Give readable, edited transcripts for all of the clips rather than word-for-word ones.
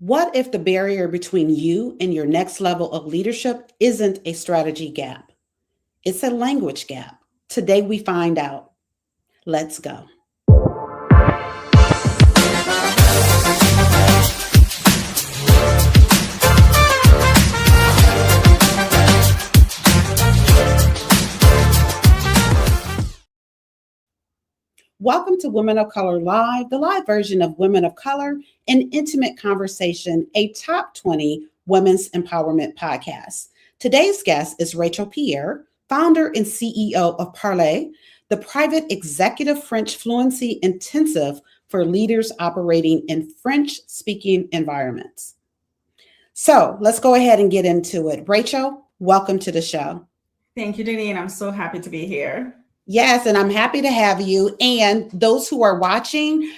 What if the barrier between you and your next level of leadership isn't a strategy gap? It's a language gap. Today we find out. Let's go. Welcome to Women of Color Live, the live version of Women of Color, an intimate conversation, a top 20 women's empowerment podcast. Today's guest is Rachel Pierre, founder and CEO of Parler, the private executive French fluency intensive for leaders operating in French-speaking environments. So let's go ahead and get into it. Rachel, welcome to the show. Thank you, Denise. I'm so happy to be here. Yes, and I'm happy to have you. And those who are watching,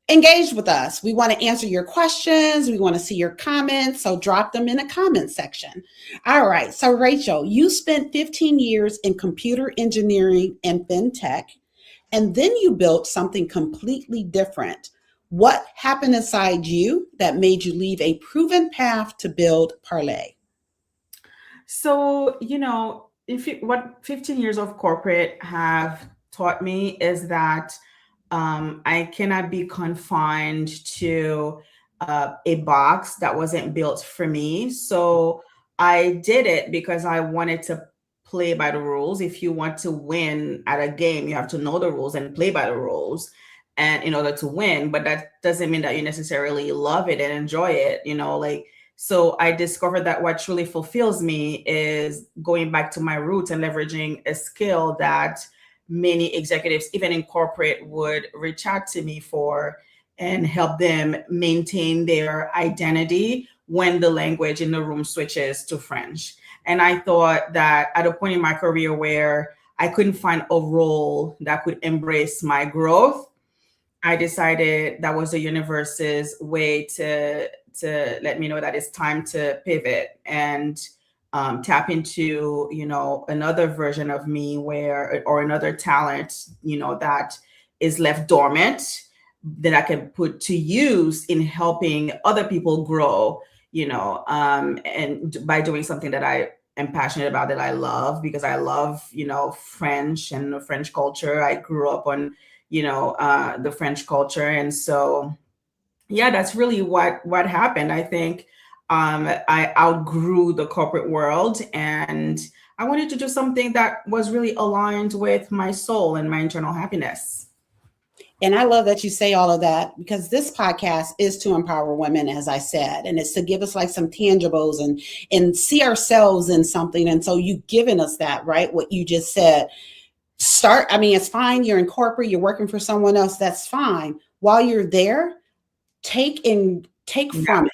engage with us. We want to answer your questions. We want to see your comments. So drop them in the comment section. All right. So Rachel, you spent 15 years in computer engineering and fintech, and then you built something completely different. What happened inside you that made you leave a proven path to build Parler? So, what 15 years of corporate have taught me is that I cannot be confined to a box that wasn't built for me. So I did it because I wanted to play by the rules. If you want to win at a game, you have to know the rules and play by the rules and in order to win. But that doesn't mean that you necessarily love it and enjoy it, So I discovered that what truly fulfills me is going back to my roots and leveraging a skill that many executives, even in corporate, would reach out to me for and help them maintain their identity when the language in the room switches to French. And I thought that at a point in my career where I couldn't find a role that could embrace my growth, I decided that was the universe's way to let me know that it's time to pivot and tap into, another version of me or another talent, that is left dormant that I can put to use in helping other people grow, and by doing something that I am passionate about, that I love, because I love, French and the French culture. I grew up on, the French culture. And so, yeah, that's really what happened. I think I outgrew the corporate world and I wanted to do something that was really aligned with my soul and my internal happiness. And I love that you say all of that, because this podcast is to empower women, as I said, and it's to give us like some tangibles and see ourselves in something. And so you've given us that, right? What you just said. It's fine. You're in corporate, you're working for someone else. That's fine. While you're there, take from it,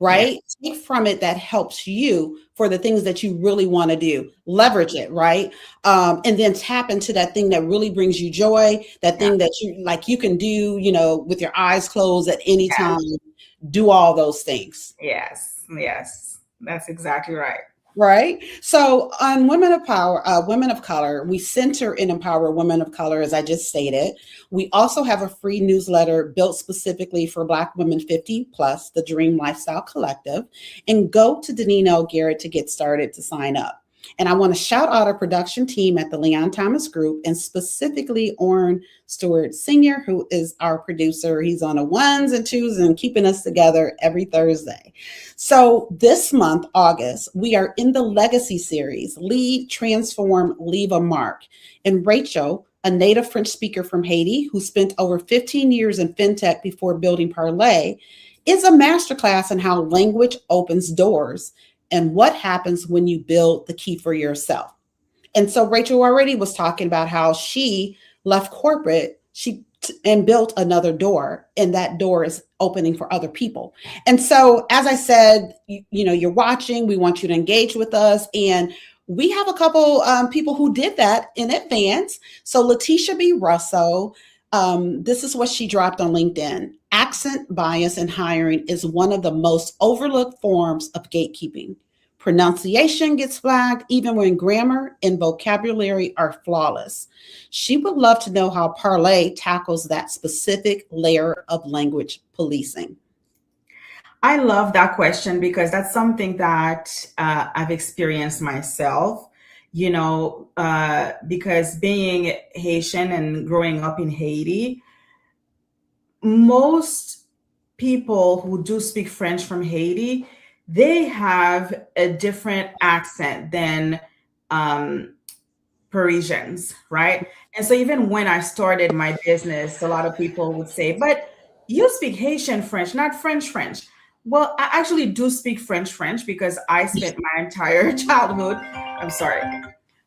right? Yeah. Take from it that helps you for the things that you really want to do. Leverage it, right? And then tap into that thing that really brings you joy, that thing that you can do, with your eyes closed at any time. Do all those things. Yes, that's exactly right. Right. So on Women of Power, Women of Color, we center and empower women of color, as I just stated. We also have a free newsletter built specifically for Black women 50 plus, the Dream Lifestyle Collective. And go to Danino Garrett to get started to sign up. And I want to shout out our production team at the Leon Thomas Group, and specifically Orrin Stewart Sr., who is our producer. He's on the ones and twos and keeping us together every Thursday. So this month, August, we are in the Legacy series, Lead, Transform, Leave a Mark. And Rachel, a native French speaker from Haiti who spent over 15 years in fintech before building Parler, is a masterclass in how language opens doors and what happens when you build the key for yourself. And so Rachel already was talking about how she left corporate, and built another door, and that door is opening for other people. And so, as I said, you're watching, we want you to engage with us. And we have a couple people who did that in advance. So Letitia B. Russo, this is what she dropped on LinkedIn. Accent bias in hiring is one of the most overlooked forms of gatekeeping. Pronunciation gets flagged even when grammar and vocabulary are flawless. She would love to know how Parler tackles that specific layer of language policing. I love that question because that's something that I've experienced myself, because being Haitian and growing up in Haiti, most people who do speak French from Haiti, they have a different accent than um, Parisians, right? And so even when I started my business, a lot of people would say, but you speak Haitian French, not French French. Well, I actually do speak French French because I spent my entire childhood, I'm sorry,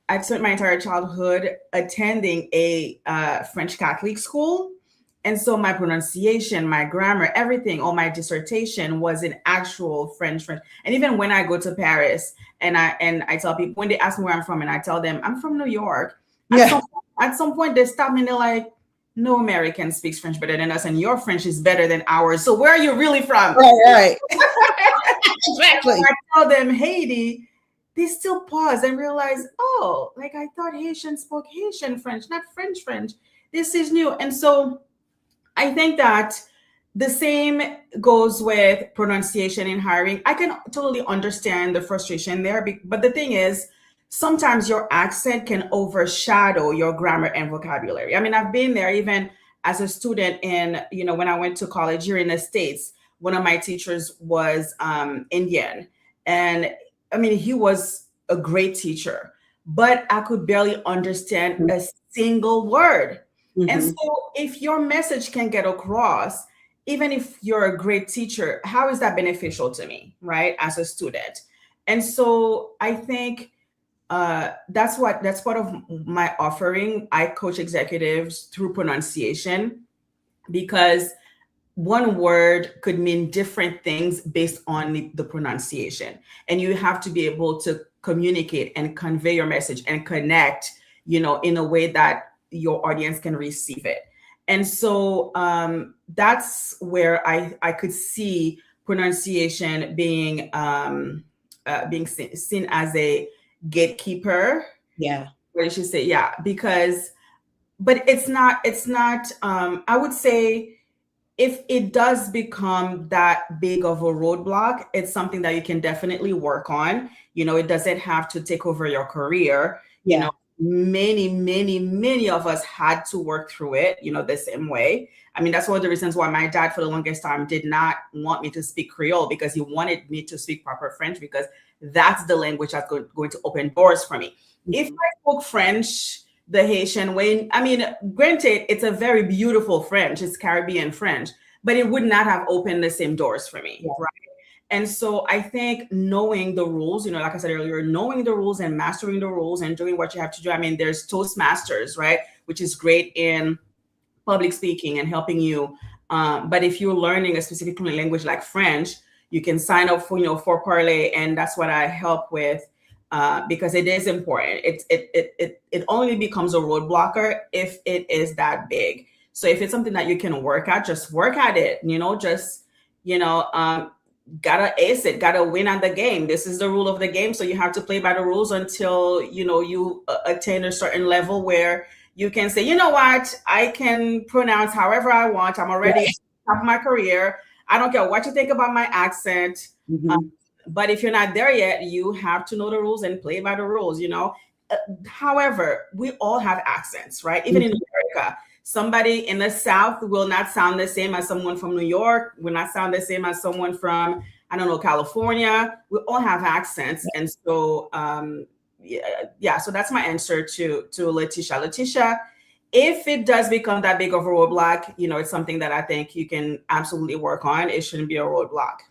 I spent my entire childhood attending a French Catholic school. And so my pronunciation, my grammar, everything, all my dissertation was in actual French. And even when I go to Paris and I tell people, when they ask me where I'm from and I tell them I'm from New York, at Yeah. some at some point they stop me and they're like, no American speaks French better than us, and your French is better than ours. So where are you really from? Right. When Exactly. I tell them Haiti, they still pause and realize, oh, like I thought Haitian spoke Haitian French, not French French. This is new. And so I think that the same goes with pronunciation in hiring. I can totally understand the frustration there, but the thing is, sometimes your accent can overshadow your grammar and vocabulary. I mean, I've been there even as a student in, when I went to college here in the States, one of my teachers was Indian. And I mean, he was a great teacher, but I could barely understand a single word. And Mhm. so, if your message can get across, even if you're a great teacher, how is that beneficial to me, right, as a student? And so, I think that's part of my offering. I coach executives through pronunciation because one word could mean different things based on the pronunciation, and you have to be able to communicate and convey your message and connect, in a way that your audience can receive it. And so that's where I could see pronunciation being seen as a gatekeeper. Yeah. What did she say? Yeah, because but it's not I would say if it does become that big of a roadblock, it's something that you can definitely work on. It doesn't have to take over your career. Yeah. Many of us had to work through it, the same way. I mean, that's one of the reasons why my dad, for the longest time, did not want me to speak Creole, because he wanted me to speak proper French, because that's the language that's going to open doors for me. If Mhm. I spoke French the Haitian way, I mean, granted, it's a very beautiful French, it's Caribbean French, but it would not have opened the same doors for me, Yeah. right? And so I think knowing the rules, like I said earlier, knowing the rules and mastering the rules and doing what you have to do. I mean, there's Toastmasters, right? Which is great in public speaking and helping you. But if you're learning a specific language like French, you can sign up for Parlay, and that's what I help with. Because it is important. It only becomes a roadblocker if it is that big. So if it's something that you can work at, just work at it. Just you know, um, gotta ace it, gotta win at the game. This is the rule of the game. So you have to play by the rules until you attain a certain level where you can say, you know what, I can pronounce however I want. I'm already at the top of my career. I don't care what you think about my accent. Mhm. But if you're not there yet, you have to know the rules and play by the rules. However, we all have accents, right? Even in Mhm. America, somebody in the South will not sound the same as someone from New York, will not sound the same as someone from, I don't know, California. We all have accents. And so, yeah, so that's my answer to Letitia. Letitia, if it does become that big of a roadblock, it's something that I think you can absolutely work on. It shouldn't be a roadblock.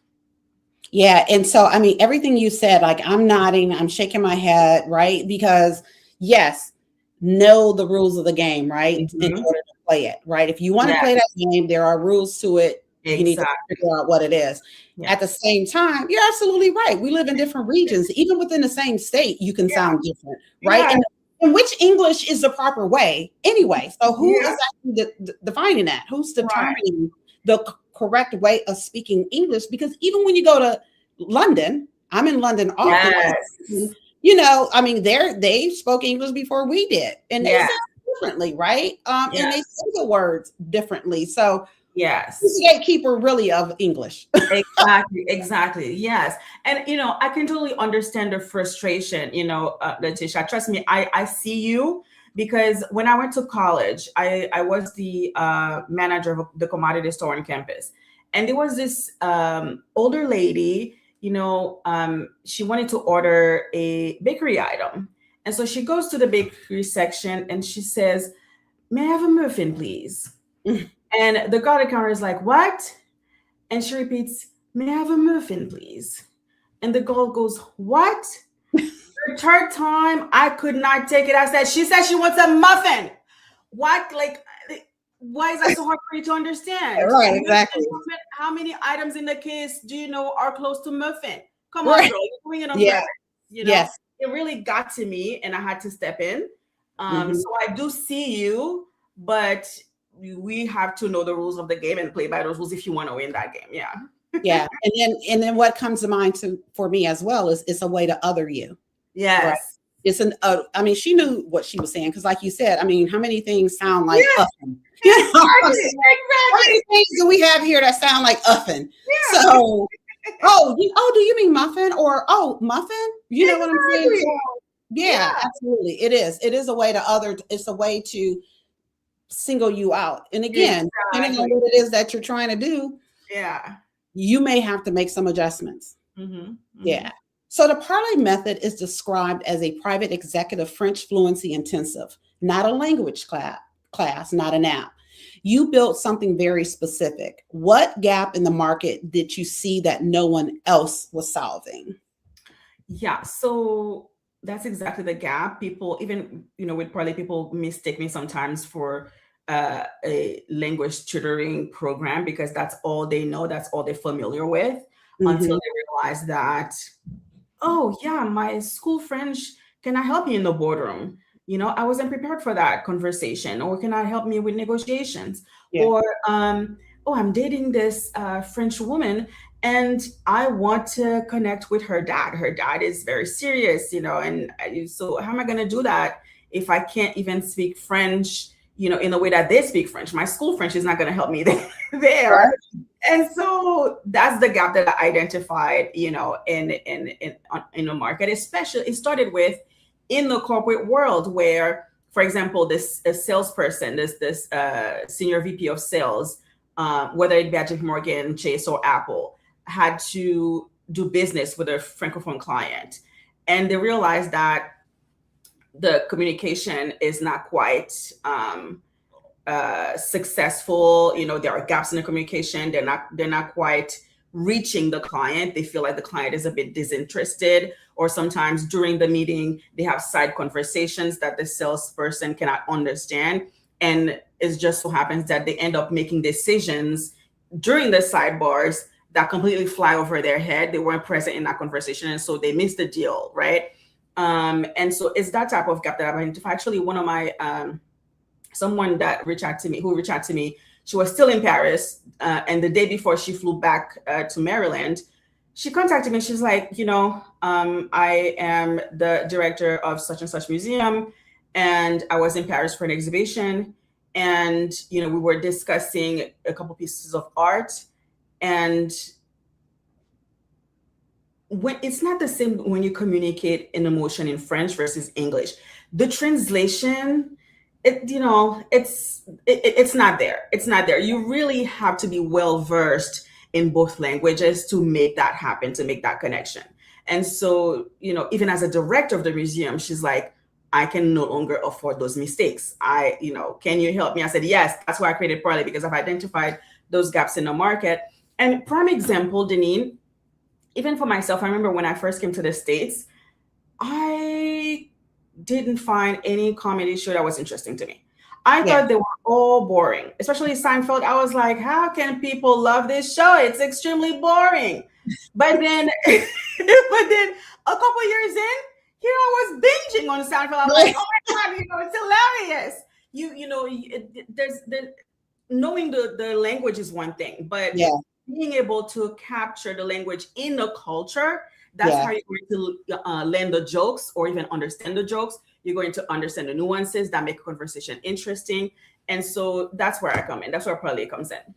Yeah. And so, I mean, everything you said, like I'm nodding, I'm shaking my head, right? Because yes, know the rules of the game, right? In Mhm. order to play it, right? If you want to Yes, play that game, there are rules to it. You need to exactly. figure out what it is. Yeah. At the same time, you're absolutely right. We live in different regions. Even within the same state, you can sound different, right? Yeah. And which English is the proper way anyway? So who Yeah. is actually defining that? Who's Right. determining the correct way of speaking English? Because even when you go to London, I'm in London often. Yes. I mean, they spoke English before we did, and they Yeah. sound differently, right? And Yeah. they say the words differently. So He's Yes. the gatekeeper really of English. Exactly. Yes. And, I can totally understand the frustration, Letitia. Trust me, I see you, because when I went to college, I was the manager of the commodity store on campus. And there was this older lady, she wanted to order a bakery item. And so she goes to the bakery section and she says, "May I have a muffin, please?" And the guard counter is like, "What?" And she repeats, "May I have a muffin, please?" And the girl goes, "What?" The third time, I could not take it. I said, "She said she wants a muffin. What? Like, why is that so hard for you to understand? Right, Muffin, exactly. muffin, how many items in the case do you know are close to muffin? Come on, Right. girl. You're doing it on Yeah. purpose. Yes. It really got to me and I had to step in. Mhm. So I do see you, but we have to know the rules of the game and play by those rules if you want to win that game. Yeah. Yeah. And then what comes to mind for me as well is it's a way to other you. Right. Yes. It's I mean, she knew what she was saying because, like you said, I mean, how many things sound like Yes, uffing? How exactly. many things do we have here that sound like uffing? Yeah, So, do you mean muffin or muffin? You know what I'm saying? exactly. So, yeah, Yeah, absolutely. It is. It is a way to it's a way to single you out. And again, depending on exactly. what it is that you're trying to do, Yeah. you may have to make some adjustments. Mm-hmm. Yeah. So the parlay method is described as a private executive French fluency intensive, not a language class, not an app. You built something very specific. What gap in the market did you see that no one else was solving? Yeah. So that's exactly the gap. People, even, with Parlay, people mistake me sometimes for a language tutoring program because that's all they know, that's all they're familiar with, until Mhm. they realize that, "Oh, yeah, my school French, can I help you in the boardroom? I wasn't prepared for that conversation. Or can I help me with negotiations? Yeah. Or, oh, I'm dating this French woman and I want to connect with her dad. Her dad is very serious, and so how am I going to do that if I can't even speak French, in the way that they speak French? My school French is not going to help me there." Right. And so that's the gap that I identified, in the market. Especially, it started with in the corporate world where, for example, this a salesperson, this senior VP of sales, whether it be at JP Morgan, Chase, or Apple, had to do business with a francophone client, and they realized that the communication is not quite successful. There are gaps in the communication. They're not quite reaching the client. They feel like the client is a bit disinterested, or sometimes during the meeting they have side conversations that the salesperson cannot understand, and it just so happens that they end up making decisions during the sidebars that completely fly over their head. They weren't present in that conversation, and so they missed the deal, right? And so it's that type of gap that I've identified. Actually, one of my someone that reached out to me, she was still in Paris, and the day before she flew back to Maryland, she contacted me. She's like, I am the director of such and such museum, and I was in Paris for an exhibition, and we were discussing a couple pieces of art, and when it's not the same when you communicate an emotion in French versus English. The translation, it's not there. It's not there. You really have to be well versed in both languages to make that happen, to make that connection. And so, even as a director of the museum, she's like, "I can no longer afford those mistakes. Can you help me?" I said, "Yes." That's why I created Parley, because I've identified those gaps in the market. And prime example, Deneen, even for myself, I remember when I first came to the States, I didn't find any comedy show that was interesting to me. I Yeah. thought they were all boring, especially Seinfeld. I was like, how can people love this show? It's extremely boring. But then, a couple years in, here I was binging on Seinfeld. I'm like, oh my God, it's hilarious. There's knowing the language is one thing, but Yeah. being able to capture the language in the culture, that's Yeah. how you're going to learn the jokes or even understand the jokes. You're going to understand the nuances that make a conversation interesting. And so that's where I come in. That's where Parlay comes in.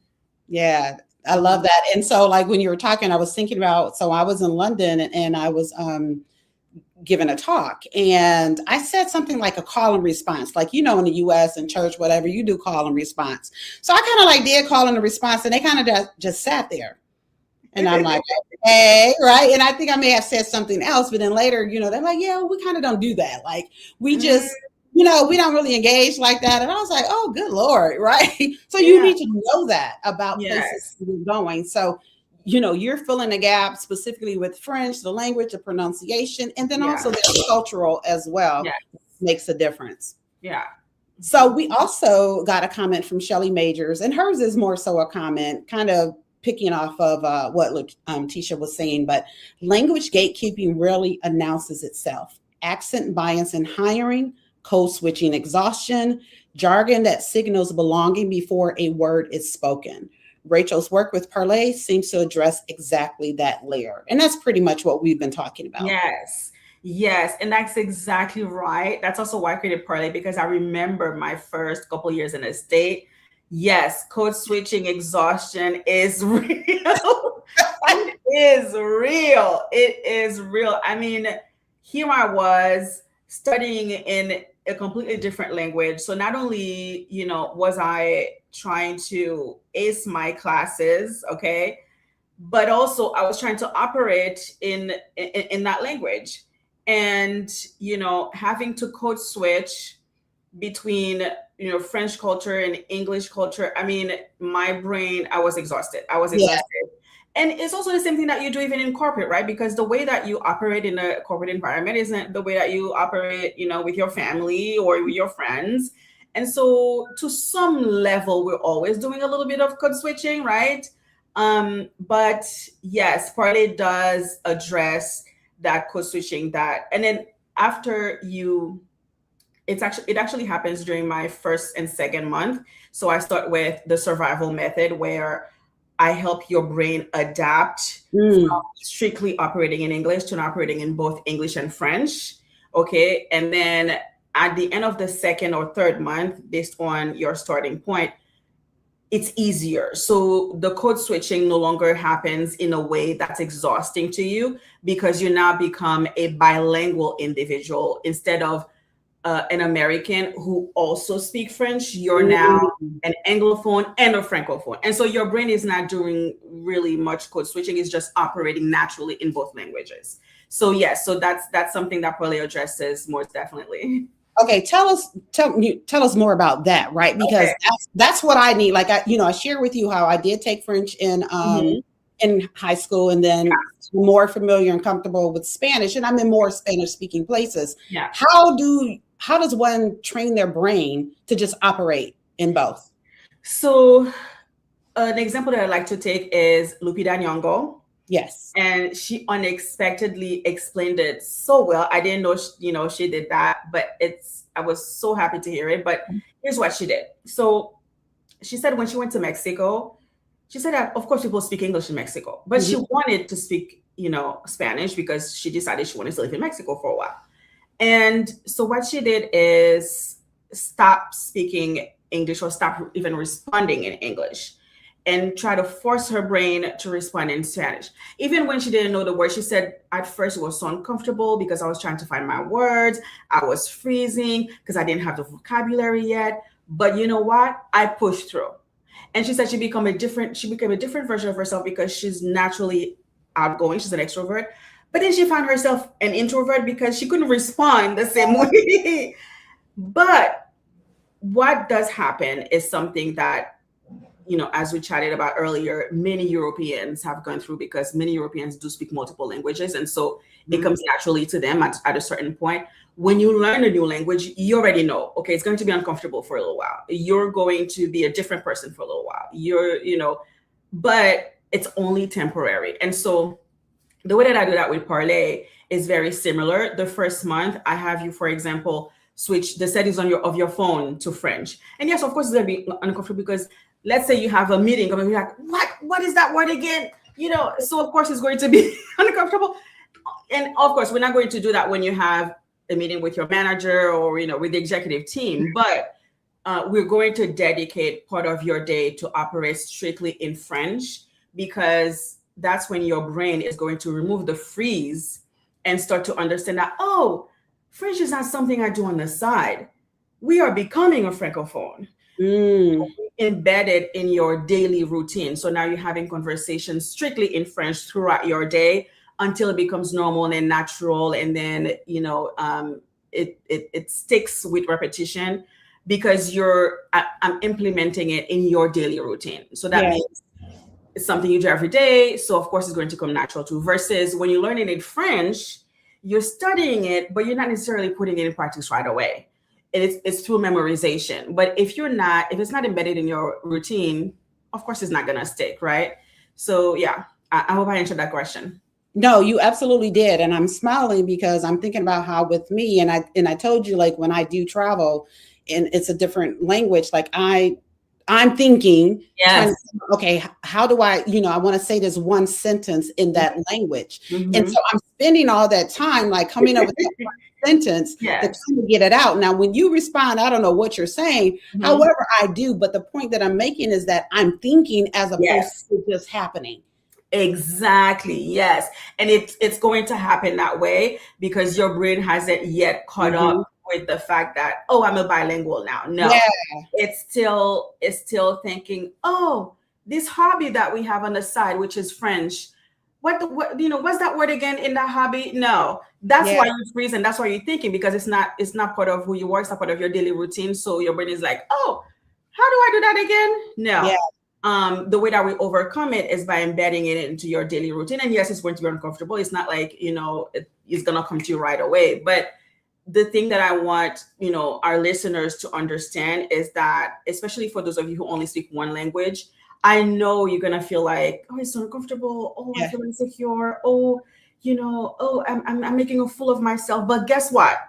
Yeah, I love that. And so, like when you were talking, I was thinking about, so I was in London and I was giving a talk and I said something like a call and response, like, you know, in the US and church, whatever, you do call and response. So I kind of like did call and response and they kind of just sat there. And I'm like, hey, right. And I think I may have said something else, but then later, you know, they're like, yeah, we kind of don't do that. Like we just, you know, we don't really engage like that. And I was like, oh, good Lord. Right. So you need to know that about places you're going. So, you know, you're filling the gap specifically with French, the language, the pronunciation, and then also the cultural as well makes a difference. Yeah. So we also got a comment from Shelly Majors, and hers is more so a comment, kind of picking off of what Tisha was saying, but language gatekeeping rarely announces itself. Accent bias in hiring, code switching exhaustion, jargon that signals belonging before a word is spoken. Rachel's work with Parlay seems to address exactly that layer. And that's pretty much what we've been talking about. Yes. And that's exactly right. That's also why I created Parlay, because I remember my first couple years in the state. Yes, code switching exhaustion is real. It is real. It is real. I mean, here I was studying in a completely different language. So not only, you know, was I trying to ace my classes, okay, but also I was trying to operate in that language. And, you know, having to code switch between, you know, French culture and English culture. I mean, my brain, I was exhausted. And it's also the same thing that you do even in corporate, right? Because the way that you operate in a corporate environment isn't the way that you operate, you know, with your family or with your friends. And so to some level, we're always doing a little bit of code switching, right? But yes, Parlay does address that code switching and then after it actually happens during my first and second month. So I start with the survival method where I help your brain adapt from strictly operating in English to operating in both English and French. Okay. And then at the end of the second or third month, based on your starting point, it's easier. So the code switching no longer happens in a way that's exhausting to you because you now become a bilingual individual instead of an American who also speak French. You're now an Anglophone and a Francophone. And so your brain is not doing really much code switching. It's just operating naturally in both languages. So yes, so that's something that Parlay addresses most definitely. Okay, tell us more about that, right? Because that's what I need. Like I share with you how I did take French in high school, and then more familiar and comfortable with Spanish, and I'm in more Spanish speaking places. Yeah. How does one train their brain to just operate in both? So an example that I like to take is Lupita Nyong'o. Yes. And she unexpectedly explained it so well. I didn't know, she did that, but I was so happy to hear it. But here's what she did. So she said when she went to Mexico, she said that of course people speak English in Mexico, but she wanted to speak, Spanish because she decided she wanted to live in Mexico for a while. And so what she did is stop speaking English or stop even responding in English and try to force her brain to respond in Spanish. Even when she didn't know the word, she said, at first it was so uncomfortable because I was trying to find my words. I was freezing because I didn't have the vocabulary yet. But you know what? I pushed through. And she said she became a different version of herself because she's naturally outgoing. She's an extrovert. But then she found herself an introvert because she couldn't respond the same way. But what does happen is something that, as we chatted about earlier, many Europeans have gone through because many Europeans do speak multiple languages. And so it comes naturally to them at a certain point. When you learn a new language, you already know, okay, it's going to be uncomfortable for a little while. You're going to be a different person for a little while. But it's only temporary. And so the way that I do that with Parlay is very similar. The first month, I have you, for example, switch the settings of your phone to French. And yes, of course, it's going to be uncomfortable because let's say you have a meeting and you're like, what is that word again? So of course it's going to be uncomfortable. And of course, we're not going to do that when you have a meeting with your manager or, with the executive team. But we're going to dedicate part of your day to operate strictly in French, because that's when your brain is going to remove the freeze and start to understand that, oh, French is not something I do on the side. We are becoming a francophone. Embedded in your daily routine. So now you're having conversations strictly in French throughout your day until it becomes normal and natural, and then it sticks with repetition, because I'm implementing it in your daily routine. So that means it's something you do every day. So of course it's going to come natural too. Versus when you're learning in French, you're studying it, but you're not necessarily putting it in practice right away. It's through memorization. But if it's not embedded in your routine, of course it's not gonna stick, right? So yeah, I hope I answered that question. No, you absolutely did. And I'm smiling because I'm thinking about how with me, and I told you, like, when I do travel and it's a different language, like I'm thinking, okay, how do I want to say this one sentence in that language. And so I'm spending all that time like coming up with that sentence to kind of get it out. Now, when you respond, I don't know what you're saying. However, I do. But the point that I'm making is that I'm thinking as opposed to just happening. Exactly. Yes. And it's going to happen that way because your brain hasn't yet caught up with the fact that, oh, I'm a bilingual now. No, it's still thinking, oh, this hobby that we have on the side, which is French. What's that word again in that hobby? No, that's why you freeze, and that's why you're thinking, because it's not part of who you are. It's not part of your daily routine. So your brain is like, oh, how do I do that again? No. Yeah. The way that we overcome it is by embedding it into your daily routine. And yes, it's going to be uncomfortable. It's not like, it's going to come to you right away. But the thing that I want, our listeners to understand is that, especially for those of you who only speak one language, I know you're going to feel like, oh, it's so uncomfortable. Oh, I feel insecure. Oh, I'm making a fool of myself. But guess what?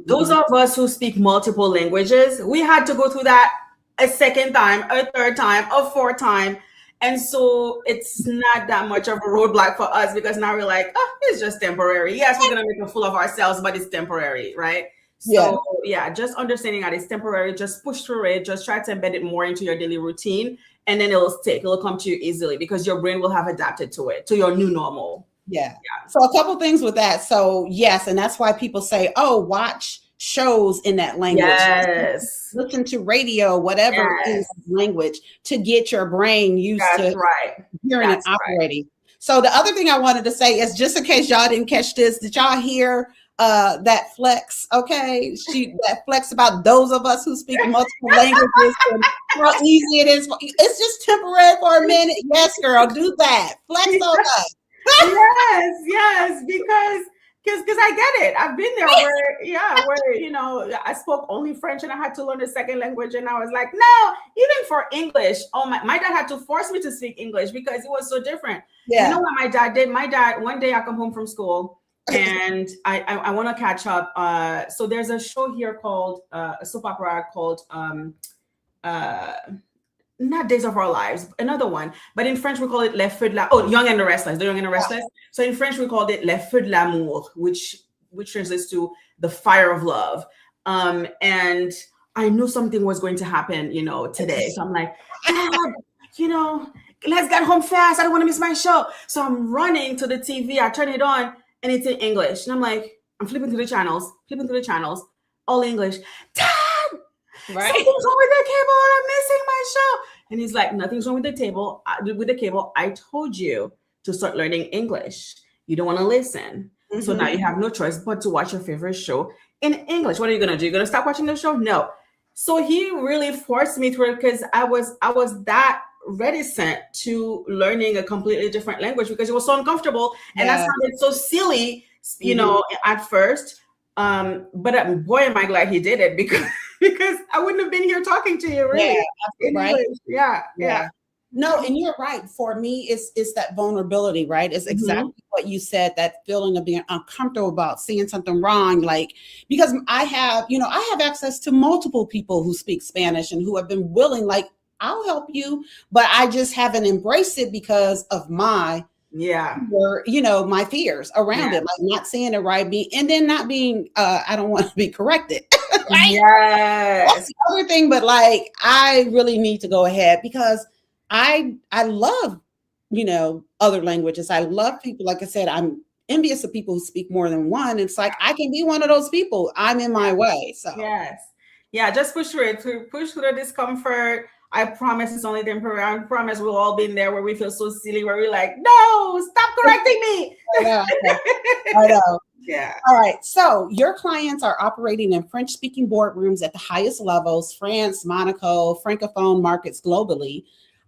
Those of us who speak multiple languages, we had to go through that a second time, a third time, a fourth time. And so it's not that much of a roadblock for us, because now we're like, oh, it's just temporary. Yes, we're going to make a fool of ourselves, but it's temporary, right? So just understanding that it's temporary, just push through it, just try to embed it more into your daily routine, and then it'll stick. It'll come to you easily because your brain will have adapted to it, to your new normal. Yeah. So a couple things with that. So yes, and that's why people say, oh, watch shows in that language. Yes. Listen to radio, whatever is language, to get your brain used to hearing and operating. So the other thing I wanted to say is, just in case y'all didn't catch this, did y'all hear that flex? Okay, that flex about those of us who speak multiple languages and how easy it is. It's just temporary for a minute. Yes, girl, do that. Flex on us. yes, because I get it. I've been there where I spoke only French and I had to learn a second language, and I was like, no, even for English. Oh, my dad had to force me to speak English because it was so different. You know what my dad did? My dad, one day I come home from school and I want to catch up. So there's a show here called a soap opera called not Days of Our Lives, another one, but in French we call it Les Feux de la. Oh, Young and the Restless, The Young and the Restless. So in French we called it Les Feux de l'amour, which translates to the fire of love. And I knew something was going to happen, today. So I'm like, Dad, let's get home fast. I don't want to miss my show. So I'm running to the TV. I turn it on, and it's in English. And I'm like, I'm flipping through the channels, all English. Dad, right? Something's wrong with the cable, and I'm missing my show. And he's like, nothing's wrong with the table. With the cable, I told you to start learning English. You don't want to listen. So now you have no choice but to watch your favorite show in English. What are you going to do? You're going to stop watching the show? No. So he really forced me through it, because I was that reticent to learning a completely different language because it was so uncomfortable. And that sounded so silly, at first. But boy, am I glad he did it, because I wouldn't have been here talking to you, really. Right? Yeah. No, and you're right. For me, it's that vulnerability, right? It's exactly what you said, that feeling of being uncomfortable about seeing something wrong. Like, because I have access to multiple people who speak Spanish and who have been willing, like, I'll help you, but I just haven't embraced it because of my Yeah. were, my fears around Yeah. it, like not saying it right, and then not being, I don't want to be corrected, right? That's Yes. the other thing, but like, I really need to go ahead because I love, other languages. I love people. Like I said, I'm envious of people who speak more than one. It's like, I can be one of those people. I'm in my way. So Yes. Yeah, just push through it. Push through the discomfort. I promise it's only temporary. I promise we'll all been there where we feel so silly, where we're like, no, stop correcting me. I know. I know. Yeah. All right. So your clients are operating in French speaking boardrooms at the highest levels, France, Monaco, Francophone markets globally.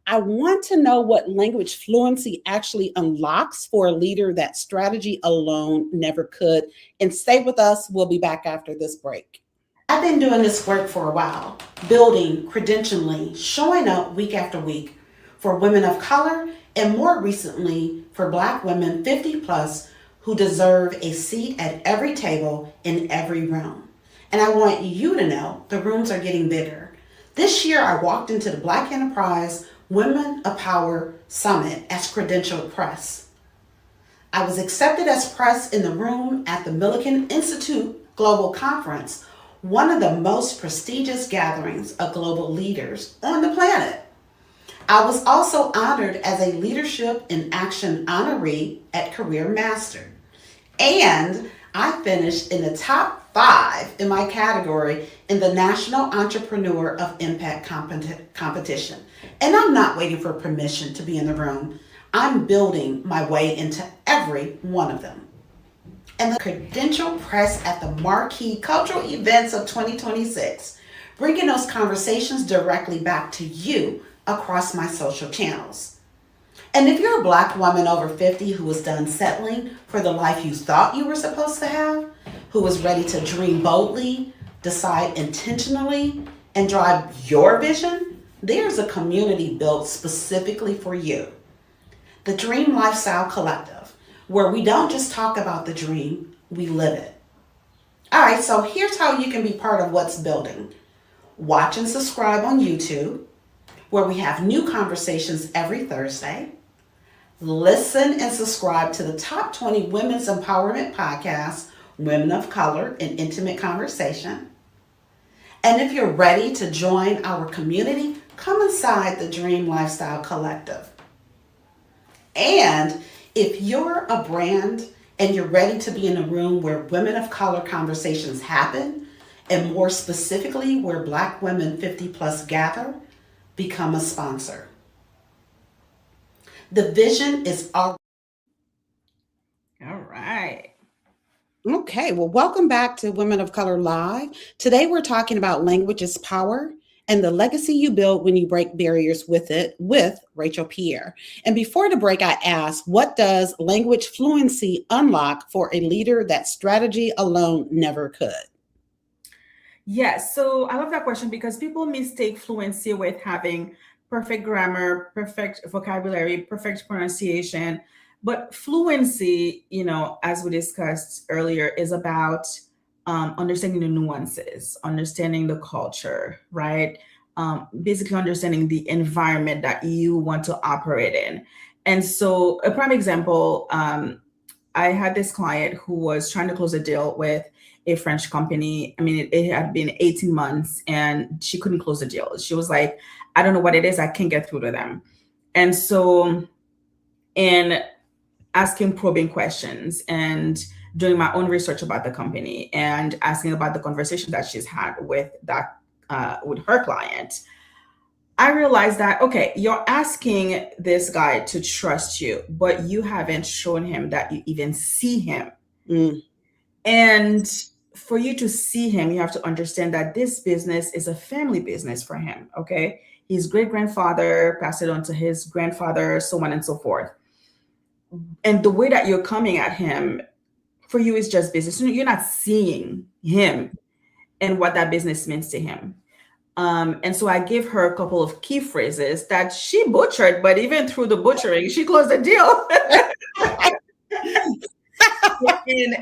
I want to know what language fluency actually unlocks for a leader that strategy alone never could. And stay with us. We'll be back after this break. I've been doing this work for a while, building, credentialing, showing up week after week for women of color, and more recently for Black women 50 plus who deserve a seat at every table in every room. And I want you to know the rooms are getting bigger. This year, I walked into the Black Enterprise Women of Power Summit as credentialed press. I was accepted as press in the room at the Millikan Institute Global Conference, one of the most prestigious gatherings of global leaders on the planet. I was also honored as a Leadership in Action honoree at Career Master. And I finished in the top 5 in my category in the National Entrepreneur of Impact competition. And I'm not waiting for permission to be in the room. I'm building my way into every one of them. And the credential press at the marquee cultural events of 2026, bringing those conversations directly back to you across my social channels. And if you're a Black woman over 50 who is done settling for the life you thought you were supposed to have, who is ready to dream boldly, decide intentionally, and drive your vision, there's a community built specifically for you. The Dream Lifestyle Collective, where we don't just talk about the dream, we live it. All right, so here's how you can be part of what's building. Watch and subscribe on YouTube, where we have new conversations every Thursday. Listen and subscribe to the top 20 women's empowerment podcasts, Women of Color in Intimate Conversation. And if you're ready to join our community, come inside the Dream Lifestyle Collective. And if you're a brand and you're ready to be in a room where women of color conversations happen, and more specifically where Black women 50 plus gather, become a sponsor. The vision is all right. Okay, well, welcome back to Women of Color Live. Today we're talking about language is power and the legacy you build when you break barriers with it with Rachel Pierre. And before the break, I asked, what does language fluency unlock for a leader that strategy alone never could? Yes, so I love that question because people mistake fluency with having perfect grammar, perfect vocabulary, perfect pronunciation. But fluency, as we discussed earlier, is about understanding the nuances, understanding the culture, right? Basically understanding the environment that you want to operate in. And so a prime example, I had this client who was trying to close a deal with a French company. I mean, it had been 18 months and she couldn't close the deal. She was like, I don't know what it is. I can't get through to them. And so in asking probing questions and doing my own research about the company and asking about the conversation that she's had with with her client, I realized that, okay, you're asking this guy to trust you, but you haven't shown him that you even see him. Mm. And for you to see him, you have to understand that this business is a family business for him, okay? His great-grandfather passed it on to his grandfather, so on and so forth. And the way that you're coming at him, for you, is just business. You're not seeing him and what that business means to him. And so I gave her a couple of key phrases that she butchered, but even through the butchering, she closed the deal.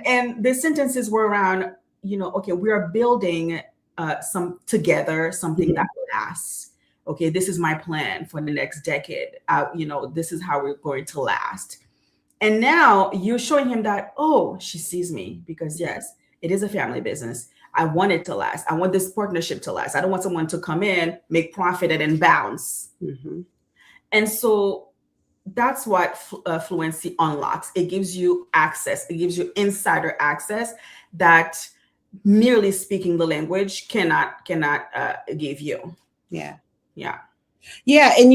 and the sentences were around, okay, we are building something that will last. Okay, this is my plan for the next decade. This is how we're going to last. And now you're showing him that, oh, she sees me because yes, it is a family business. I want it to last. I want this partnership to last. I don't want someone to come in, make profit, and then bounce. Mm-hmm. And so that's what Fluency unlocks. It gives you access. It gives you insider access that merely speaking the language cannot give you. Yeah. Yeah. Yeah. And,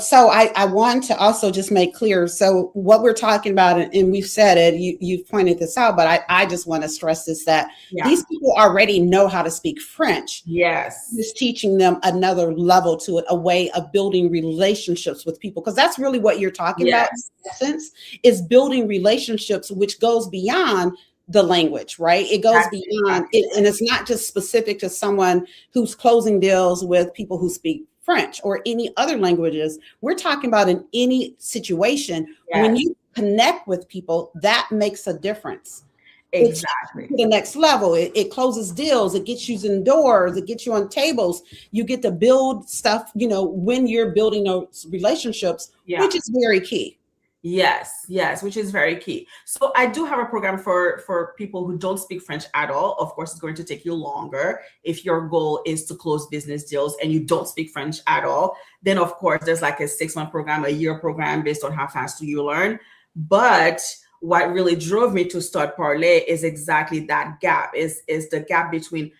so I want to also just make clear. So what we're talking about, and we've said it, you've pointed this out, but I just want to stress this, that these people already know how to speak French. Yes. Just teaching them another level to it, a way of building relationships with people. Because that's really what you're talking about, in essence, is building relationships, which goes beyond the language, right? It goes beyond it, and it's not just specific to someone who's closing deals with people who speak French or any other languages. We're talking about in any situation. When you connect with people, that makes a difference. Exactly. To the next level. It closes deals. It gets you indoors. It gets you on tables. You get to build stuff, when you're building those relationships, which is very key. Yes, which is very key. So I do have a program for people who don't speak French at all. Of course, it's going to take you longer. If your goal is to close business deals and you don't speak French at all, then of course there's like a 6-month program, a year program based on how fast you learn. But what really drove me to start Parlay is exactly that gap, is the gap between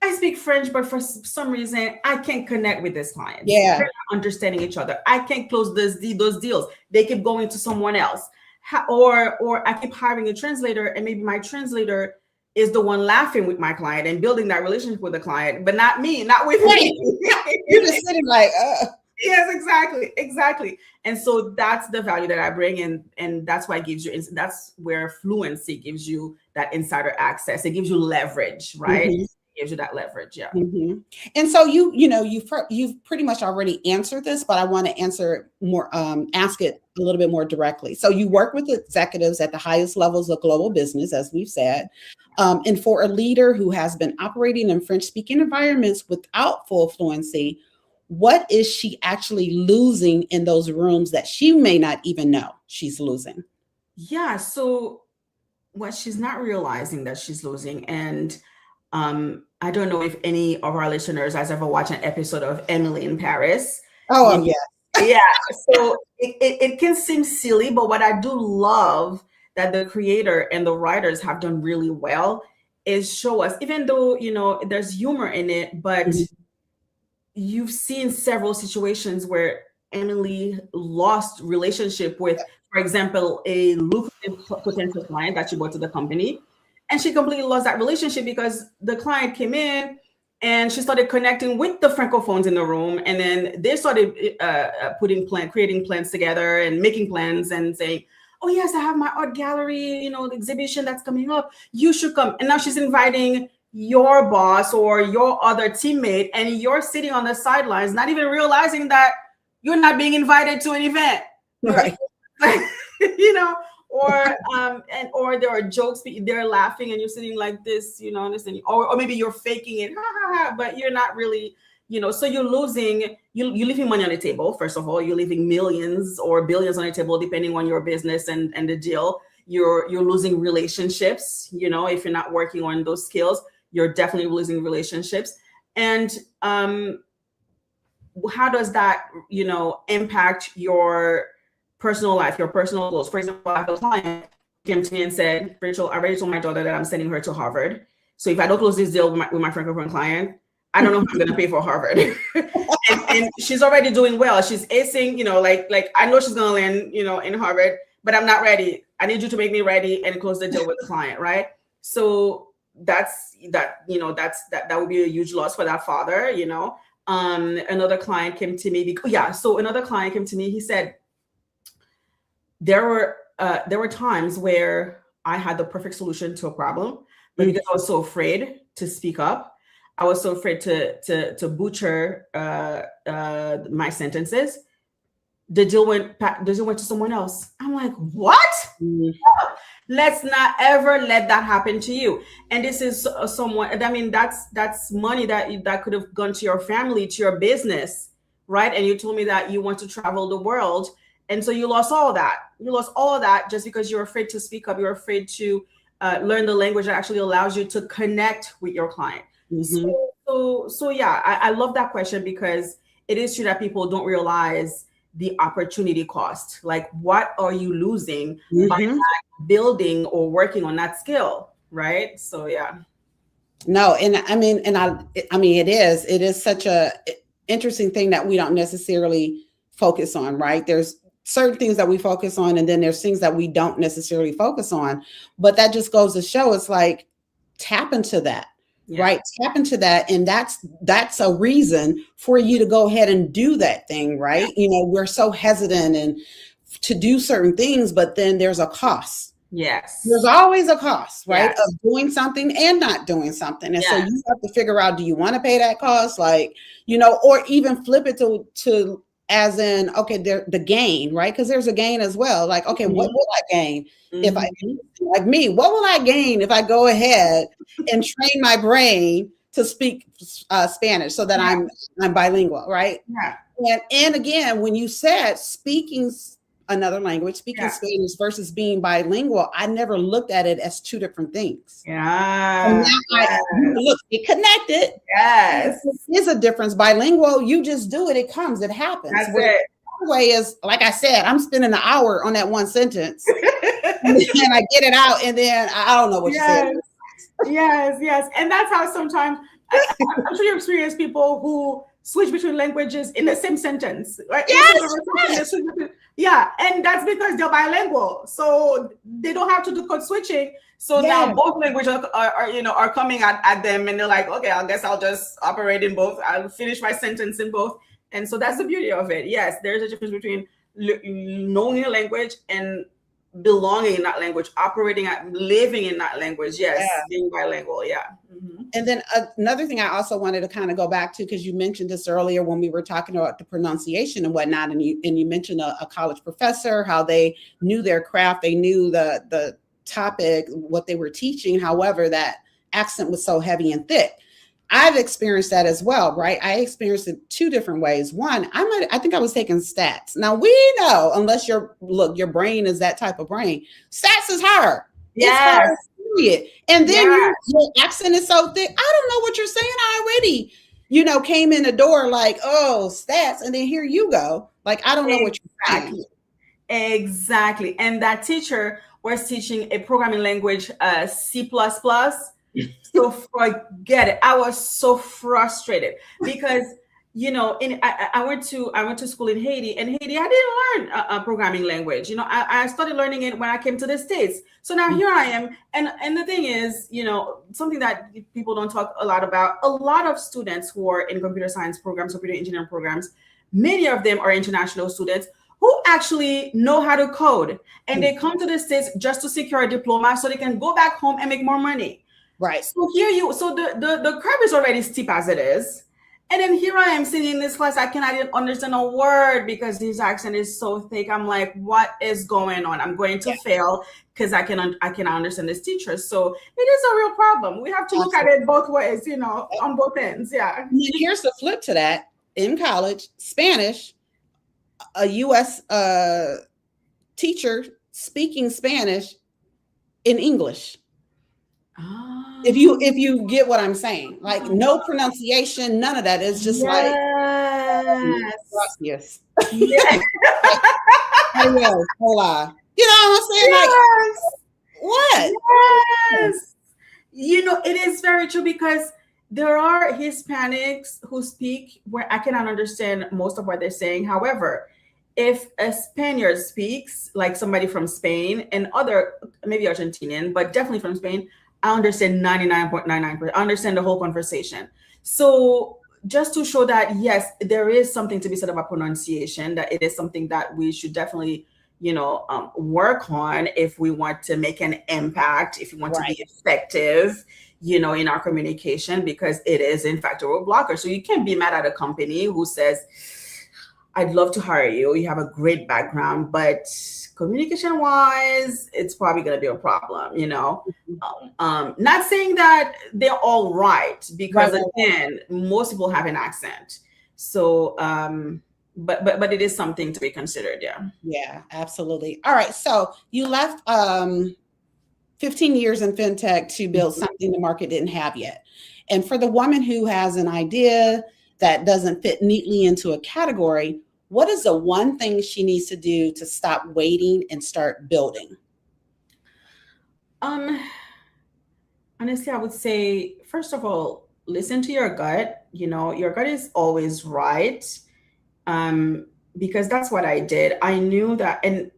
I speak French, but for some reason I can't connect with this client. Yeah. We're not understanding each other. I can't close those deals. They keep going to someone else. Or I keep hiring a translator, and maybe my translator is the one laughing with my client and building that relationship with the client, but not me, not with me. You're just sitting like, Yes, exactly. And so that's the value that I bring, and that's why it gives you. That's where Fluency gives you that insider access. It gives you leverage, right? Mm-hmm. It gives you that leverage, yeah. Mm-hmm. And so you've pretty much already answered this, but I want to answer more, ask it a little bit more directly. So you work with executives at the highest levels of global business, as we've said, and for a leader who has been operating in French-speaking environments without full fluency, what is she actually losing in those rooms that she may not even know she's losing? Yeah. So what she's not realizing that she's losing, and I don't know if any of our listeners has ever watched an episode of Emily in Paris. Oh, yeah. Yeah. So it can seem silly, but what I do love that the creator and the writers have done really well is show us, even though, there's humor in it, but you've seen several situations where Emily lost relationship with, for example, a lucrative potential client that she brought to the company. And she completely lost that relationship because the client came in and she started connecting with the Francophones in the room. And then they started creating plans together and making plans and saying, oh, yes, I have my art gallery, exhibition that's coming up. You should come. And now she's inviting your boss or your other teammate, and you're sitting on the sidelines, not even realizing that you're not being invited to an event. Right. Or there are jokes, they're laughing and you're sitting like this, listening, or maybe you're faking it, but you're not really, so you're leaving money on the table. First of all, you're leaving millions or billions on the table, depending on your business and the deal. You're losing relationships, if you're not working on those skills, you're definitely losing relationships. And how does that, impact your personal life, your personal goals? For example, I have a client who came to me and said, Rachel, I already told my daughter that I'm sending her to Harvard. So if I don't close this deal with my Francophone client, I don't know how I'm going to pay for Harvard. and she's already doing well. She's acing, like I know she's going to land, in Harvard, but I'm not ready. I need you to make me ready and close the deal with the client, right? So that would be a huge loss for that father, Another client came to me. Another client came to me. He said, there were times where I had the perfect solution to a problem, but because I was so afraid to speak up, I was so afraid to butcher my sentences, the deal went to someone else. I'm like, what? Let's not ever let that happen to you. And this is someone, I mean, that's money that could have gone to your family, to your business, right? And you told me that you want to travel the world. And so you lost all that. You lost all of that just because you're afraid to speak up. You're afraid to learn the language that actually allows you to connect with your client. So yeah, I love that question, because it is true that people don't realize the opportunity cost. Like, what are you losing by not building or working on that skill, right? So yeah. No, and I mean, it is such a interesting thing that we don't necessarily focus on, right? There's certain things that we focus on, and then there's things that we don't necessarily focus on. But that just goes to show, it's like, tap into that. Yeah. Right. Tap into that. And that's a reason for you to go ahead and do that thing. Right. Yeah. You know, we're so hesitant and to do certain things, but then there's a cost. Yes. There's always a cost, right? Yes. Of doing something and not doing something. And yes. So you have to figure out, do you want to pay that cost? Like, you know, or even flip it to as in, okay, the gain, right? Because there's a gain as well. Like, okay, what will I gain if I, like me, what will I gain if I go ahead and train my brain to speak Spanish so that I'm bilingual, right? Yeah. And again, when you said speaking another language, speaking Spanish versus being bilingual, I never looked at it as two different things. Yeah. And now look, it connected. Yes. There is a difference. Bilingual, you just do it. It comes. It happens. That's it. The way is, like I said, I'm spending an hour on that one sentence. And I get it out, and then I don't know what you said. Yes. And that's how sometimes, I'm sure you experience people who switch between languages in the same sentence, right? Yes. Yeah, and that's because they're bilingual, so they don't have to do code switching. So now both languages are coming at them, and they're like, okay, I guess I'll just operate in both. I'll finish my sentence in both, and so that's the beauty of it. Yes, there's a difference between knowing a language and belonging in that language, living in that language. Yes, being bilingual. Yeah. And then another thing I also wanted to kind of go back to, because you mentioned this earlier when we were talking about the pronunciation and whatnot, and you mentioned a college professor, how they knew their craft, they knew the topic, what they were teaching. However, that accent was so heavy and thick. I've experienced that as well, right? I experienced it two different ways. One, I think I was taking stats. Now we know, unless your brain is that type of brain, stats is hard. Yes. It's hard. And then your accent is so thick. I don't know what you're saying. I already, came in the door like, oh, stats. And then here you go. Like, I don't know what you're saying. Exactly. And that teacher was teaching a programming language, C++. So forget it. I was so frustrated because, I went to school in Haiti, and Haiti, I didn't learn a programming language. I started learning it when I came to the States. So now here I am. And the thing is, something that people don't talk a lot about, a lot of students who are in computer science programs, computer engineering programs, many of them are international students who actually know how to code. And they come to the States just to secure a diploma so they can go back home and make more money. Right. So the curve is already steep as it is. And then here I am sitting in this class. I cannot even understand a word because his accent is so thick. I'm like, what is going on? I'm going to fail because I cannot understand this teacher. So it is a real problem. We have to look at it both ways, on both ends. Yeah. Here's the flip to that. In college, Spanish, a U.S. Teacher speaking Spanish in English. If you get what I'm saying, like no pronunciation, none of that. It's just like yes. Hola. You know what I'm saying? Like what? Yes. It is very true because there are Hispanics who speak where I cannot understand most of what they're saying. However, if a Spaniard speaks, like somebody from Spain and other, maybe Argentinian, but definitely from Spain, I understand 99.99%. I understand the whole conversation. So just to show that, yes, there is something to be said about pronunciation, that it is something that we should definitely, work on if we want to make an impact, if we want to be effective, in our communication, because it is in fact a roadblocker. So you can't be mad at a company who says, I'd love to hire you. You have a great background, but communication wise, it's probably going to be a problem, not saying that they're all right, because again, most people have an accent. So, but it is something to be considered. Yeah. Yeah, absolutely. All right. So you left 15 years in fintech to build something the market didn't have yet. And for the woman who has an idea that doesn't fit neatly into a category, what is the one thing she needs to do to stop waiting and start building? Honestly, I would say, first of all, listen to your gut. Your gut is always right. Because that's what I did. I knew that. And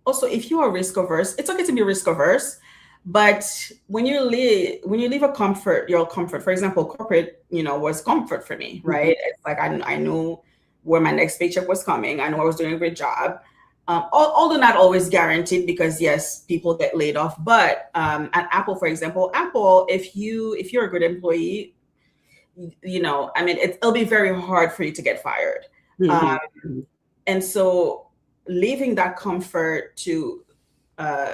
also, if you are risk averse, it's okay to be risk averse. But when you leave a comfort, your comfort, for example, corporate, was comfort for me, right? It's like I knew where my next paycheck was coming. I knew I was doing a great job. Although not always guaranteed, because yes, people get laid off. But at Apple, for example, if you're a good employee, it'll be very hard for you to get fired. And so leaving that comfort to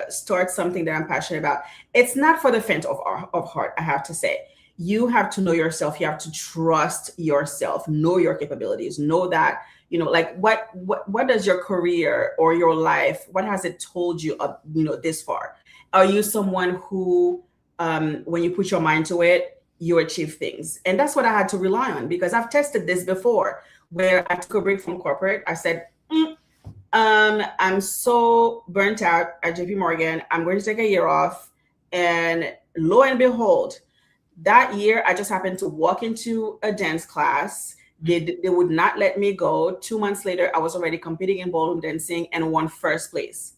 start something that I'm passionate about, it's not for the faint of heart, I have to say. You have to know yourself. You have to trust yourself, know your capabilities, know that, like what does your career or your life, what has it told you, this far? Are you someone who, when you put your mind to it, you achieve things? And that's what I had to rely on, because I've tested this before, where I took a break from corporate. I said, I'm so burnt out at JP Morgan. I'm going to take a year off. And lo and behold, that year, I just happened to walk into a dance class. They would not let me go. 2 months later, I was already competing in ballroom dancing and won first place.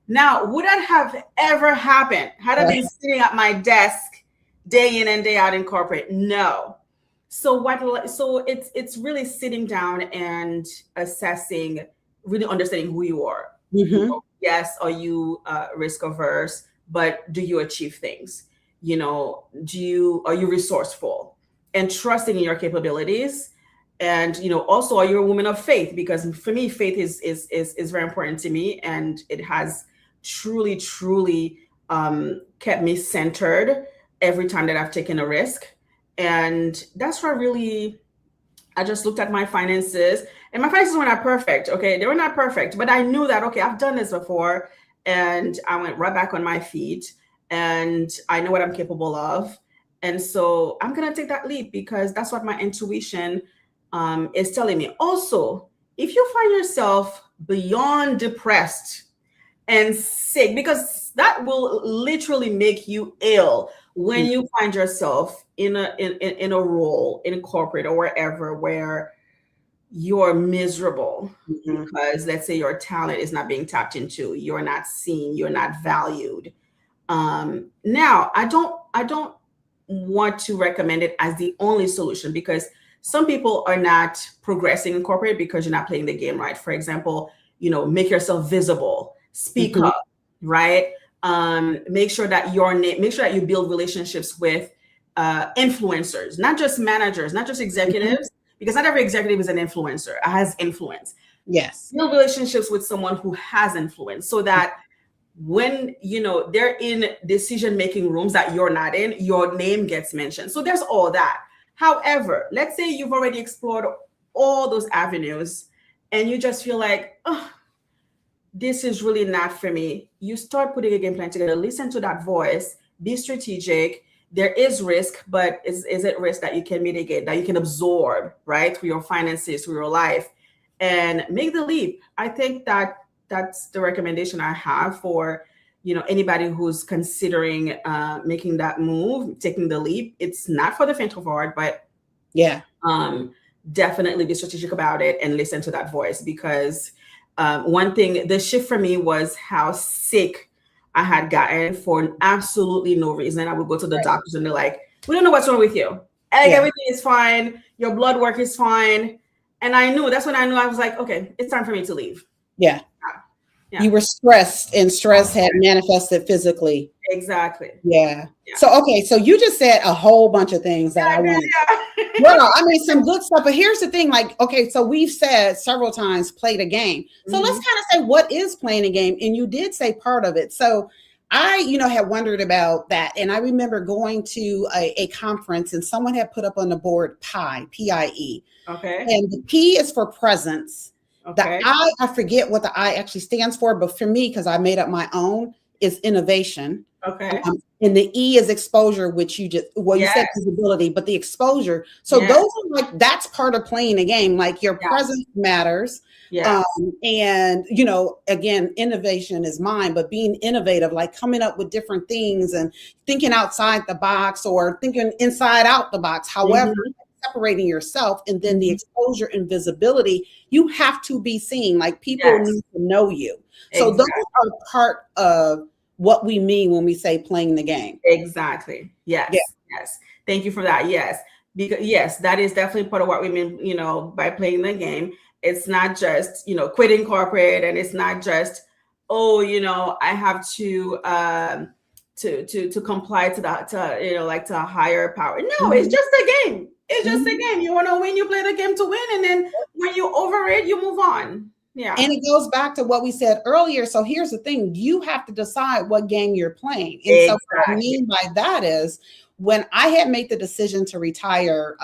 Now, would that have ever happened had I been sitting at my desk day in and day out in corporate? No. So it's really sitting down and assessing, really understanding who you are. Yes, are you risk averse, but do you achieve things? Are you resourceful and trusting in your capabilities? And also, are you a woman of faith? Because for me, faith is very important to me, and it has truly kept me centered every time that I've taken a risk. And that's where I just looked at my finances, and my finances were not perfect. Okay. They were not perfect, but I knew that, okay, I've done this before, and I went right back on my feet, and I know what I'm capable of. And so I'm going to take that leap, because that's what my intuition is telling me. Also, if you find yourself beyond depressed and sick, because that will literally make you ill when you find yourself in a role in corporate or wherever where you're miserable, because let's say your talent is not being tapped into, you're not seen, you're not valued. Now, I don't want to recommend it as the only solution, because some people are not progressing in corporate because you're not playing the game right. For example, make yourself visible, speak up, right? Make sure that you build relationships with influencers, not just managers, not just executives, because not every executive is an influencer, has influence. Yes. Build relationships with someone who has influence, so that when they're in decision-making rooms that you're not in, your name gets mentioned. So there's all that. However, let's say you've already explored all those avenues and you just feel like, oh, this is really not for me. You start putting a game plan together, listen to that voice, be strategic. There is risk, but is it risk that you can mitigate, that you can absorb, right? Through your finances, through your life, and make the leap. I think that's the recommendation I have for anybody who's considering making that move, taking the leap. It's not for the faint of heart, but definitely be strategic about it and listen to that voice. Because one thing, the shift for me was how sick I had gotten for absolutely no reason. I would go to the doctors and they're like, we don't know what's wrong with you. Everything is fine. Your blood work is fine. And that's when I knew, I was like, okay, it's time for me to leave. Yeah. You were stressed, and stress had manifested physically. Exactly. Yeah. So, okay. So you just said a whole bunch of things that I wanted. Well, I mean, some good stuff, but here's the thing, like, okay, so we've said several times, play the game. So let's kind of say, what is playing a game? And you did say part of it. So had wondered about that. And I remember going to a conference and someone had put up on the board PIE, P-I-E. Okay. And the P is for presence. Okay. The I forget what the I actually stands for, but for me, because I made up my own, is innovation. Okay. And the E is exposure, which you Yes. said visibility, but the exposure. So Yes. those are like, that's part of playing a game. Like your presence matters. Yeah. And, again, innovation is mine, but being innovative, like coming up with different things and thinking outside the box or thinking inside out the box, however, separating yourself, and then the exposure and visibility, you have to be seen. Like people need to know you. So those are part of what we mean when we say playing the game. Exactly. Yes. Yeah. Yes. Thank you for that. Yes. Because yes, that is definitely part of what we mean, by playing the game. It's not just, quitting corporate, and it's not just, I have to comply to a higher power. No, it's just a game. It's just a game. You want to win, you play the game to win. And then when you're over it, you move on. Yeah. And it goes back to what we said earlier. So here's the thing. You have to decide what game you're playing. And so what I mean by that is, when I had made the decision to retire,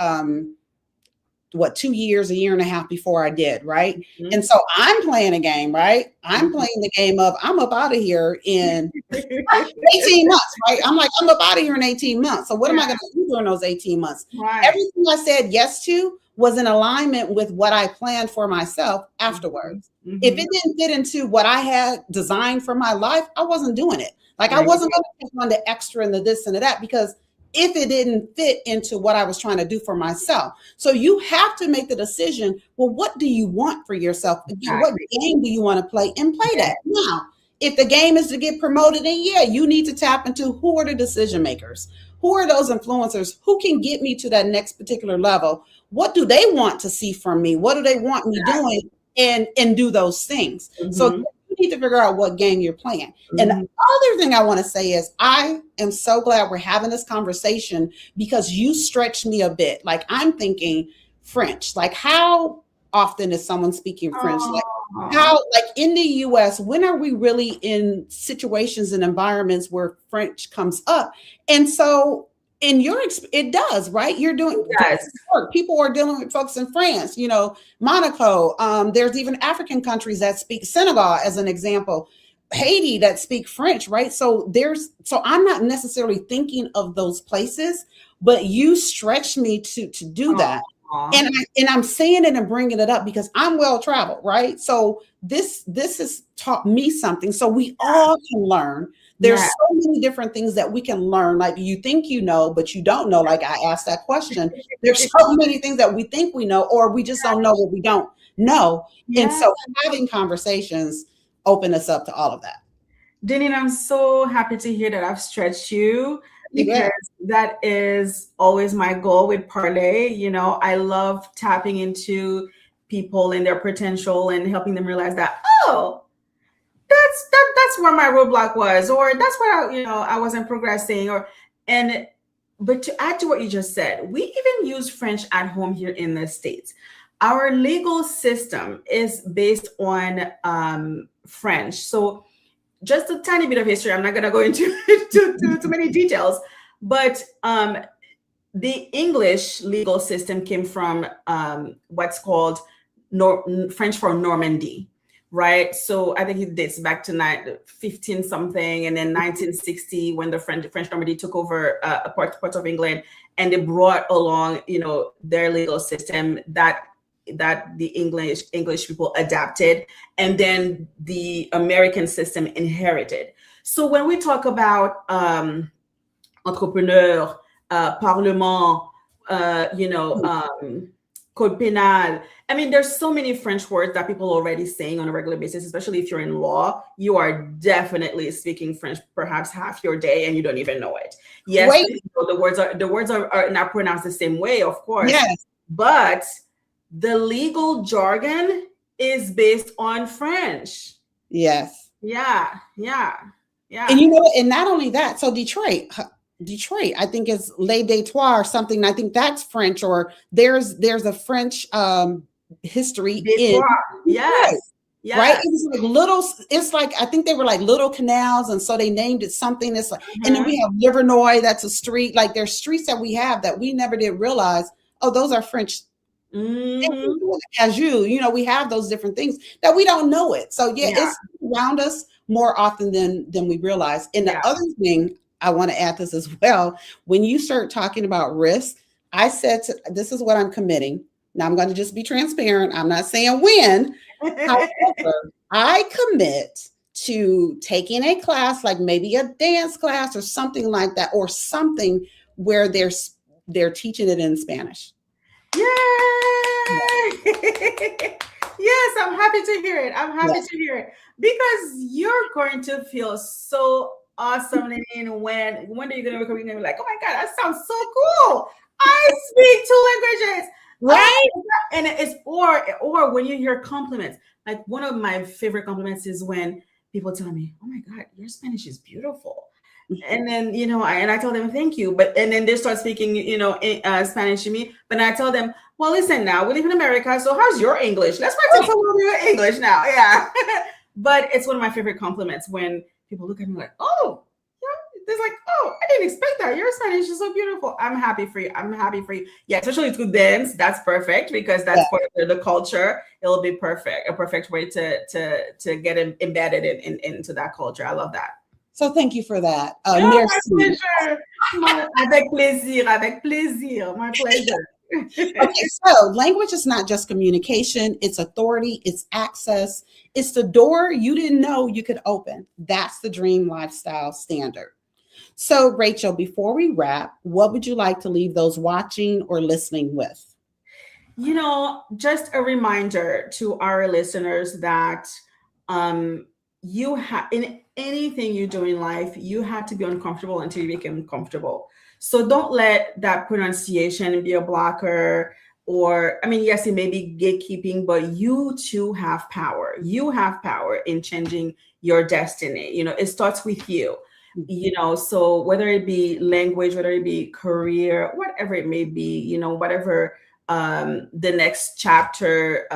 2 years, a year and a half before I did, right? And so I'm playing a game, right? I'm playing the game of, I'm up out of here in 18 months, right? I'm up out of here in 18 months. So what am I going to do during those 18 months? Right. Everything I said yes to was in alignment with what I planned for myself afterwards. If it didn't fit into what I had designed for my life, I wasn't doing it. Like I wasn't going to take on the extra and the this and the that, because if it didn't fit into what I was trying to do for myself. So you have to make the decision, well, what do you want for yourself? Again, what game do you want to play, and play that. Now, if the game is to get promoted, then you need to tap into who are the decision makers, who are those influencers, who can get me to that next particular level. What do they want to see from me? What do they want me doing? And do those things. So you need to figure out what game you're playing. And the other thing I want to say is, I am so glad we're having this conversation, because you stretched me a bit. Like I'm thinking French, like how often is someone speaking French? Like how, like in the US, when are we really in situations and environments where French comes up? And so in your it does, right? You're doing work. People are dealing with folks in France, Monaco. There's even African countries that speak, Senegal as an example, Haiti, that speak French, right? So I'm not necessarily thinking of those places, but you stretch me to do that. And I'm saying it and bringing it up because I'm well traveled, right? So this has taught me something. So we all can learn. There's so many different things that we can learn. Like you think you know, but you don't know. Like I asked that question. There's so many things that we think we know, or we just don't know what we don't know. And so having conversations open us up to all of that. Denise, I'm so happy to hear that I've stretched you, because that is always my goal with Parlay. I love tapping into people and their potential and helping them realize that, that's where my roadblock was, or that's where I wasn't progressing, but to add to what you just said, we even use French at home here in the States. Our legal system is based on French. So just a tiny bit of history. I'm not going to go into too many details, but the English legal system came from what's called French for Normandy. Right. So I think it dates back to 15 something, and then 1960 when the French Normandy took over a part of England, and they brought along, their legal system that the English people adapted, and then the American system inherited. So when we talk about entrepreneur, parlement, code penal. I mean, there's so many French words that people are already saying on a regular basis, especially if you're in law. You are definitely speaking French perhaps half your day and you don't even know it. Yes, the words are not pronounced the same way, of course. Yes. But the legal jargon is based on French. Yes. Yeah. And and not only that, so Detroit, I think is Les Detroits or something. I think that's French, or there's a French history in. Yes. right? Yes. It was like little, it's like, I think they were like little canals. And so they named it something. It's like, and then Mhm. we have Livernois, that's a street. Like there's streets that we have that we never did realize, oh, those are French. Mhm. Cajou, we have those different things that we don't know it. So yeah, Yeah. it's around us more often than we realize. And the Yeah. other thing I want to add this as well, when you start talking about risk, I said this is what I'm committing. Now I'm going to just be transparent. I'm not saying when. However, I commit to taking a class, like maybe a dance class or something like that, or something where they're teaching it in Spanish. Yay! Yes, I'm happy to hear it. I'm happy Yes. to hear it because you're going to feel so awesome. And when are you going to become? You're going to be like, oh my God, that sounds so cool. I speak two languages. Oh, Right? and it's or when you hear compliments. Like one of my favorite compliments is when people tell me, "Oh my God, your Spanish is beautiful." And then and I tell them thank you, but and then they start speaking Spanish to me, but I tell them, well, listen, now we live in America, so how's your English? Let's practice a little bit of English now. Yeah. But it's one of my favorite compliments when people look at me like, oh yeah, they're like, oh, I didn't expect that, your Spanish is so beautiful. I'm happy for you. I'm happy for you. Yeah, especially to dance, that's perfect because Yeah. that's part of the culture. It'll be perfect, a perfect way to get embedded into that culture. I love that. So thank you for that. Oh, my Merci. pleasure. Avec plaisir, avec plaisir. My pleasure. Okay, so language is not just communication, it's authority, it's access, it's the door you didn't know you could open. That's the dream lifestyle standard. So, Rachel, before we wrap, what would you like to leave those watching or listening with? Just a reminder to our listeners that you have in anything you do in life, you have to be uncomfortable until you become comfortable. So don't let that pronunciation be a blocker. Or, I mean, yes, it may be gatekeeping, but you too have power. You have power in changing your destiny. It starts with you. So whether it be language, whether it be career, whatever it may be, whatever the next chapter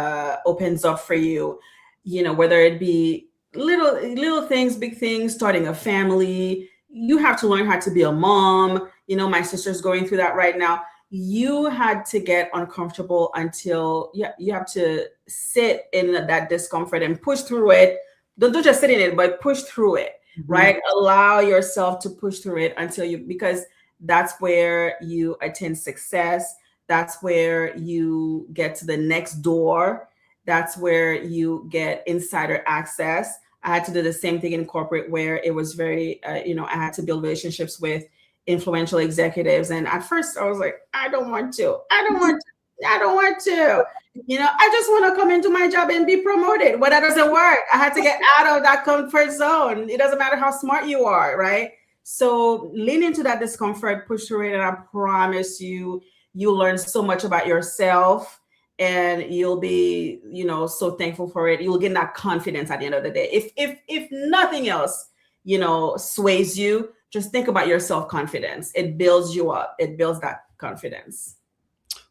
opens up for you, whether it be little things, big things, starting a family. You have to learn how to be a mom. My sister's going through that right now. You had to get uncomfortable until you have to sit in that discomfort and push through it. Don't just sit in it, but push through it. Mhm. Right? Allow yourself to push through it because that's where you attain success. That's where you get to the next door. That's where you get insider access. I had to do the same thing in corporate where it was very, I had to build relationships with influential executives. And at first I was like, I don't want to. I don't want to. I don't want to. I just want to come into my job and be promoted. But that doesn't work. I had to get out of that comfort zone. It doesn't matter how smart you are, right? So lean into that discomfort, push through it, and I promise you'll learn so much about yourself, and you'll be so thankful for it. You'll get that confidence at the end of the day. If nothing else sways you, just think about your self-confidence. It builds you up. It builds that confidence.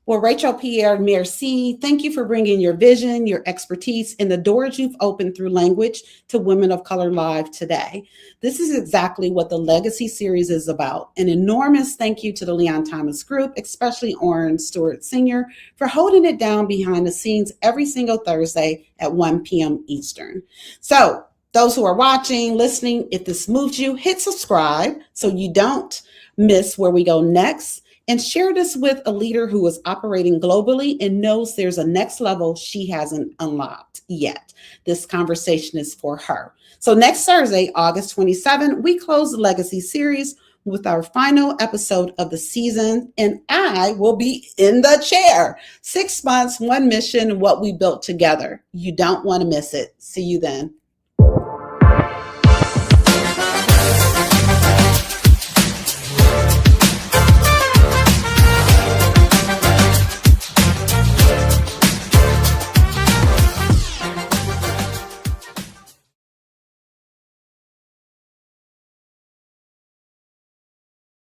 Well, Rachel, Pierre, merci. Thank you for bringing your vision, your expertise, and the doors you've opened through language to Women of Color Live today. This is exactly what the Legacy series is about. An enormous thank you to the Leon Thomas Group, especially Orrin Stewart Sr., for holding it down behind the scenes every single Thursday at 1 p.m. Eastern. So, those who are watching, listening, if this moved you, hit subscribe so you don't miss where we go next. And share this with a leader who is operating globally and knows there's a next level she hasn't unlocked yet. This conversation is for her. So next Thursday, August 27, we close the Legacy series with our final episode of the season, and I will be in the chair. 6 months, one mission, what we built together. You don't want to miss it. See you then.